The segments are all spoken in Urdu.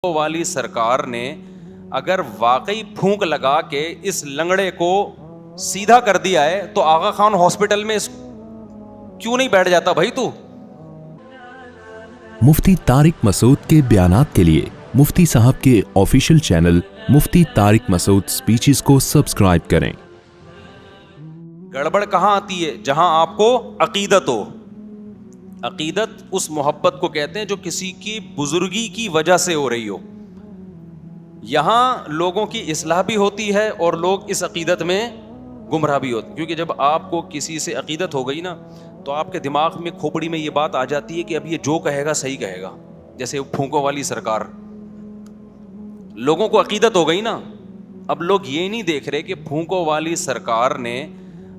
والی سرکار نے اگر واقعی پھونک لگا کے اس لنگڑے کو سیدھا کر دیا ہے تو آغا خان ہاسپٹل میں کیوں نہیں بیٹھ جاتا بھائی تو؟ مفتی طارق مسعود کے بیانات کے لیے مفتی صاحب کے آفیشیل چینل مفتی طارق مسعود سپیچز کو سبسکرائب کریں۔ گڑبڑ کہاں آتی ہے؟ جہاں آپ کو عقیدت ہو۔ عقیدت اس محبت کو کہتے ہیں جو کسی کی بزرگی کی وجہ سے ہو رہی ہو۔ یہاں لوگوں کی اصلاح بھی ہوتی ہے اور لوگ اس عقیدت میں گمراہ بھی ہوتے ہیں، کیونکہ جب آپ کو کسی سے عقیدت ہو گئی نا تو آپ کے دماغ میں کھوپڑی میں یہ بات آ جاتی ہے کہ اب یہ جو کہے گا صحیح کہے گا۔ جیسے پھونکوں والی سرکار، لوگوں کو عقیدت ہو گئی نا، اب لوگ یہ نہیں دیکھ رہے کہ پھونکوں والی سرکار نے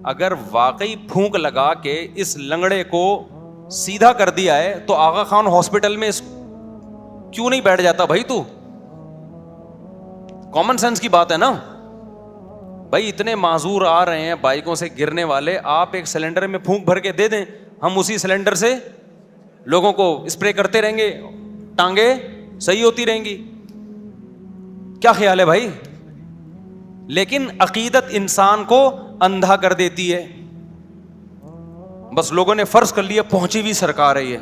اگر واقعی پھونک لگا کے اس لنگڑے کو سیدھا کر دیا ہے تو آغا خان ہاسپٹل میں کیوں نہیں بیٹھ جاتا بھائی تو؟ کامن سینس کی بات ہے نا بھائی، اتنے معذور آ رہے ہیں بائکوں سے گرنے والے، آپ ایک سلنڈر میں پھونک بھر کے دے دیں، ہم اسی سلنڈر سے لوگوں کو اسپرے کرتے رہیں گے، ٹانگیں صحیح ہوتی رہیں گی۔ کیا خیال ہے بھائی؟ لیکن عقیدت انسان کو اندھا کر دیتی ہے۔ بس لوگوں نے فرض کر لیا پہنچی ہوئی سرکار ہے، یہ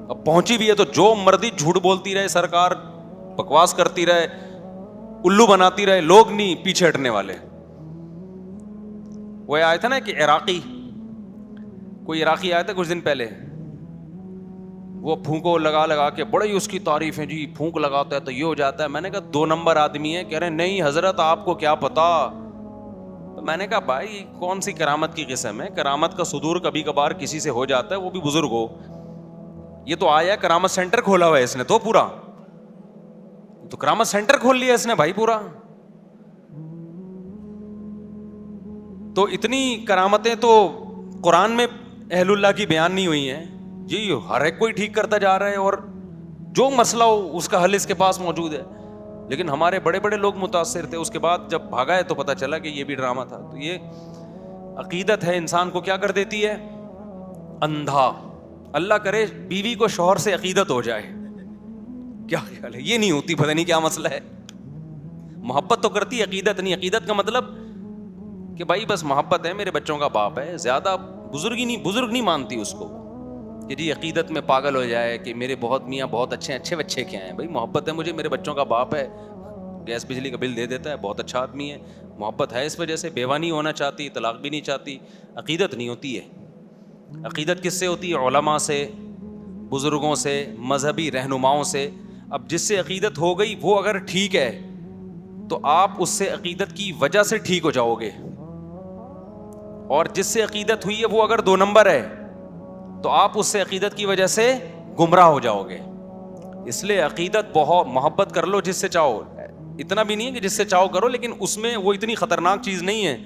اب پہنچی ہوئی ہے تو جو مردی جھوٹ بولتی رہے سرکار، بکواس کرتی رہے، الو بناتی رہے، لوگ نہیں پیچھے ہٹنے والے۔ وہ آیا تھا نا کہ کوئی عراقی آیا تھا کچھ دن پہلے، وہ پھونکو لگا کے بڑے ہی اس کی تعریف ہے، جی پھونک لگاتا ہے تو یہ ہو جاتا ہے۔ میں نے کہا 2 نمبر آدمی ہے۔ کہہ رہے نہیں حضرت آپ کو کیا پتا۔ تو میں نے کہا بھائی کون سی کرامت کی قسم ہے؟ کرامت کا صدور کبھی کبھار کسی سے ہو جاتا ہے، وہ بھی بزرگ ہو۔ یہ تو آیا کرامت سینٹر کھولا ہوا ہے اس نے تو پورا، تو کرامت سینٹر کھول لیا اس نے بھائی پورا۔ تو اتنی کرامتیں تو قرآن میں اہل اللہ کی بیان نہیں ہوئی ہیں جی، ہر ایک کوئی ٹھیک کرتا جا رہا ہے اور جو مسئلہ ہو اس کا حل اس کے پاس موجود ہے۔ لیکن ہمارے بڑے بڑے لوگ متاثر تھے، اس کے بعد جب بھاگا ہے تو پتا چلا کہ یہ بھی ڈرامہ تھا۔ تو یہ عقیدت ہے انسان کو کیا کر دیتی ہے؟ اندھا۔ اللہ کرے بیوی کو شوہر سے عقیدت ہو جائے، کیا خیال ہے؟ یہ نہیں ہوتی، پتہ نہیں کیا مسئلہ ہے۔ محبت تو کرتی، عقیدت نہیں۔ عقیدت کا مطلب کہ بھائی بس محبت ہے، میرے بچوں کا باپ ہے، زیادہ بزرگ نہیں مانتی اس کو کہ جی عقیدت میں پاگل ہو جائے کہ میرے بہت میاں بہت اچھے بچے کیا ہیں۔ بھائی محبت ہے مجھے، میرے بچوں کا باپ ہے، گیس بجلی کا بل دے دیتا ہے، بہت اچھا آدمی ہے، محبت ہے اس وجہ سے، بیوہ نہیں ہونا چاہتی، طلاق بھی نہیں چاہتی۔ عقیدت نہیں ہوتی ہے۔ عقیدت کس سے ہوتی ہے؟ علماء سے، بزرگوں سے، مذہبی رہنماؤں سے۔ اب جس سے عقیدت ہو گئی وہ اگر ٹھیک ہے تو آپ اس سے عقیدت کی وجہ سے ٹھیک ہو جاؤ گے، اور جس سے عقیدت ہوئی ہے وہ اگر 2 نمبر ہے تو آپ اس سے عقیدت کی وجہ سے گمراہ ہو جاؤ گے۔ اس لیے عقیدت بہت محبت کر لو جس سے چاہو، اتنا بھی نہیں ہے کہ جس سے چاہو کرو، لیکن اس میں وہ اتنی خطرناک چیز نہیں ہے۔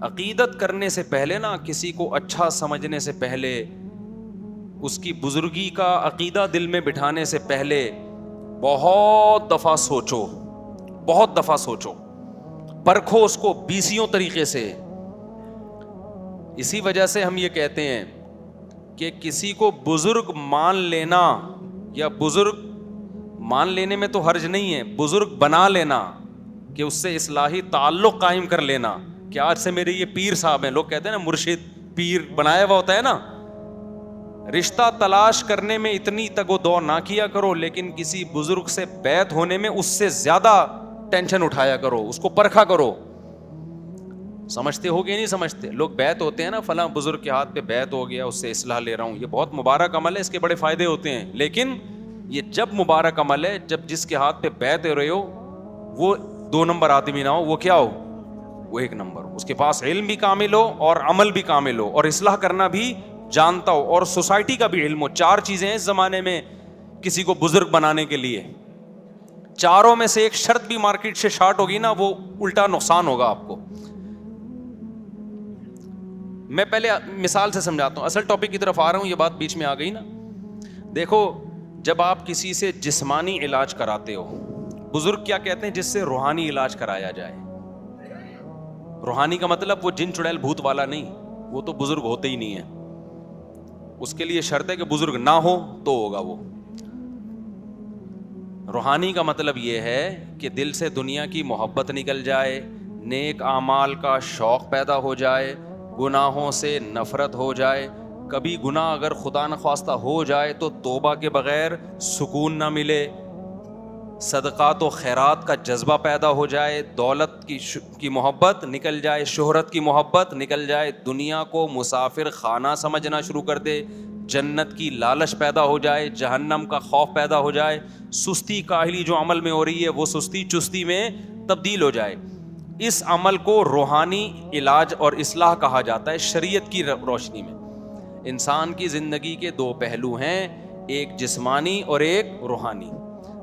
عقیدت کرنے سے پہلے نا، کسی کو اچھا سمجھنے سے پہلے، اس کی بزرگی کا عقیدہ دل میں بٹھانے سے پہلے بہت دفعہ سوچو، پرکھو اس کو 20 طریقے سے۔ اسی وجہ سے ہم یہ کہتے ہیں کہ کسی کو بزرگ مان لینا، یا بزرگ مان لینے میں تو حرج نہیں ہے، بزرگ بنا لینا، کہ اس سے اصلاحی تعلق قائم کر لینا کہ آج سے میرے یہ پیر صاحب ہیں۔ لوگ کہتے ہیں نا مرشد پیر بنایا ہوا ہوتا ہے نا۔ رشتہ تلاش کرنے میں اتنی تگ و دو نہ کیا کرو، لیکن کسی بزرگ سے بیعت ہونے میں اس سے زیادہ ٹینشن اٹھایا کرو، اس کو پرکھا کرو۔ سمجھتے ہو کہ نہیں سمجھتے؟ لوگ بیعت ہوتے ہیں نا، فلاں بزرگ کے ہاتھ پہ بیعت ہو گیا، اس سے اصلاح لے رہا ہوں، یہ بہت مبارک عمل ہے، اس کے بڑے فائدے ہوتے ہیں۔ لیکن یہ جب مبارک عمل ہے جب جس کے ہاتھ پہ بیعت ہو رہے ہو وہ 2 نمبر آدمی نہ ہو، وہ کیا ہو؟ وہ 1 نمبر ہو، اس کے پاس علم بھی کامل ہو اور عمل بھی کامل ہو اور اصلاح کرنا بھی جانتا ہو اور سوسائٹی کا بھی علم ہو۔ 4 چیزیں ہیں اس زمانے میں کسی کو بزرگ بنانے کے لیے، چاروں میں سے ایک شرط بھی مارکیٹ سے شارٹ ہوگی نا، وہ الٹا نقصان ہوگا آپ کو۔ میں پہلے مثال سے سمجھاتا ہوں، اصل ٹاپک کی طرف آ رہا ہوں، یہ بات بیچ میں آ گئی نا۔ دیکھو جب آپ کسی سے جسمانی علاج کراتے ہو، بزرگ کیا کہتے ہیں؟ جس سے روحانی علاج کرایا جائے۔ روحانی کا مطلب وہ جن چڑیل بھوت والا نہیں، وہ تو بزرگ ہوتے ہی نہیں ہے، اس کے لیے شرط ہے کہ بزرگ نہ ہو تو ہوگا وہ۔ روحانی کا مطلب یہ ہے کہ دل سے دنیا کی محبت نکل جائے, نیک اعمال کا شوق پیدا ہو جائے, گناہوں سے نفرت ہو جائے. کبھی گناہ اگر خدا نخواستہ ہو جائے تو توبہ کے بغیر سکون نہ ملے, صدقات و خیرات کا جذبہ پیدا ہو جائے, دولت کی محبت نکل جائے, شہرت کی محبت نکل جائے, دنیا کو مسافر خانہ سمجھنا شروع کر دے, جنت کی لالچ پیدا ہو جائے, جہنم کا خوف پیدا ہو جائے, سستی کاہلی جو عمل میں ہو رہی ہے وہ سستی چستی میں تبدیل ہو جائے. اس عمل کو روحانی علاج اور اصلاح کہا جاتا ہے شریعت کی روشنی میں. انسان کی زندگی کے دو پہلو ہیں, ایک جسمانی اور ایک روحانی.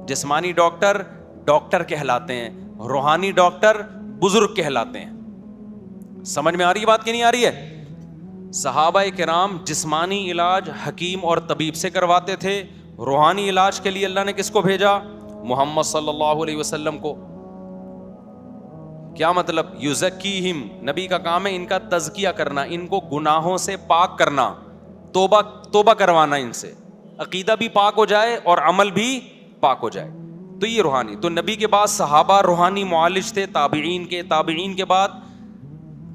جسمانی ڈاکٹر ڈاکٹر کہلاتے ہیں, روحانی ڈاکٹر بزرگ کہلاتے ہیں. سمجھ میں آ رہی ہے بات کہ نہیں آ رہی ہے؟ صحابہ کرام جسمانی علاج حکیم اور طبیب سے کرواتے تھے, روحانی علاج کے لیے اللہ نے کس کو بھیجا؟ محمد صلی اللہ علیہ وسلم کو. کیا مطلب؟ یزکیہم, نبی کا کام ہے ان کا تزکیہ کرنا, ان کو گناہوں سے پاک کرنا, توبہ کروانا ان سے, عقیدہ بھی پاک ہو جائے اور عمل بھی پاک ہو جائے. تو یہ روحانی. تو نبی کے بعد صحابہ روحانی معالج تھے, تابعین کے, تابعین کے بعد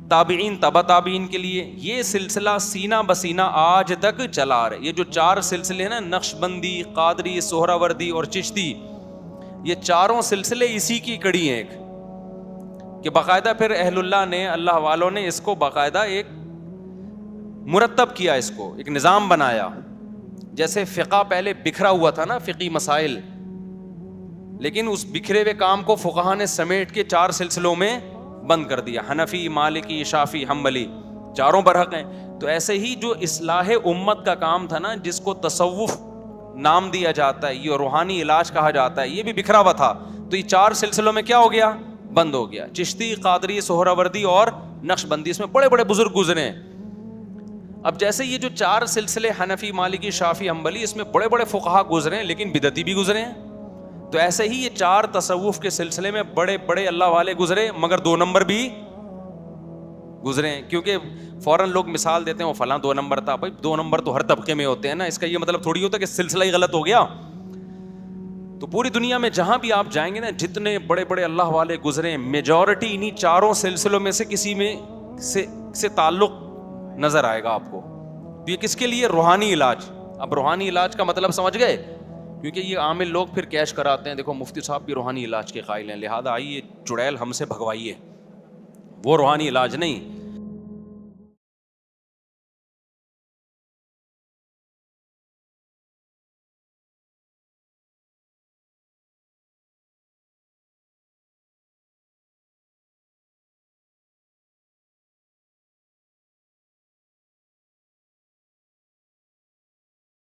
تابعین, تبع تابعین کے لیے. یہ سلسلہ سینہ بسینہ آج تک چلا آ رہا ہے. یہ جو 4 سلسلے ہیں نا, نقش بندی, قادری, سہراوردی اور چشتی, یہ چاروں سلسلے اسی کی کڑی ہیں ایک, کہ باقاعدہ پھر اہل اللہ نے, اللہ والوں نے اس کو باقاعدہ ایک مرتب کیا, اس کو ایک نظام بنایا. جیسے فقہ پہلے بکھرا ہوا تھا نا, فقی مسائل, لیکن اس بکھرے ہوئے کام کو فقہا نے سمیٹ کے 4 سلسلوں میں بند کر دیا. حنفی, مالکی, شافعی, حنبلی, چاروں برحق ہیں. تو ایسے ہی جو اصلاح امت کا کام تھا نا, جس کو تصوف نام دیا جاتا ہے, یہ روحانی علاج کہا جاتا ہے, یہ بھی بکھرا ہوا تھا. تو یہ 4 سلسلوں میں کیا ہو گیا؟ بند ہو گیا. چشتی, قادری, سہراوردی اور نقش بندی, اس میں بڑے بڑے بزرگ گزرے ہیں. اب جیسے یہ جو 4 سلسلے حنفی, مالکی, شافعی, حنبلی, اس میں بڑے بڑے فقہا گزرے ہیں, لیکن بدعتی بھی گزرے ہیں. تو ایسے ہی یہ 4 تصوف کے سلسلے میں بڑے بڑے اللہ والے گزرے, مگر 2 نمبر بھی گزرے ہیں. کیونکہ فوراً لوگ مثال دیتے ہیں وہ فلاں 2 نمبر تھا. بھائی 2 نمبر تو ہر طبقے میں ہوتے ہیں نا, اس کا یہ مطلب تھوڑی ہوتا کہ سلسلہ ہی غلط ہو گیا. تو پوری دنیا میں جہاں بھی آپ جائیں گے نا, جتنے بڑے بڑے اللہ والے گزرے ہیں, میجورٹی انہی 4 سلسلوں میں سے کسی میں سے تعلق نظر آئے گا آپ کو. تو یہ کس کے لیے؟ روحانی علاج. اب روحانی علاج کا مطلب سمجھ گئے؟ کیونکہ یہ عامل لوگ پھر کیش کراتے ہیں, دیکھو مفتی صاحب بھی روحانی علاج کے قائل ہیں, لہذا آئیے چڑیل ہم سے بھگوائیے. وہ روحانی علاج نہیں.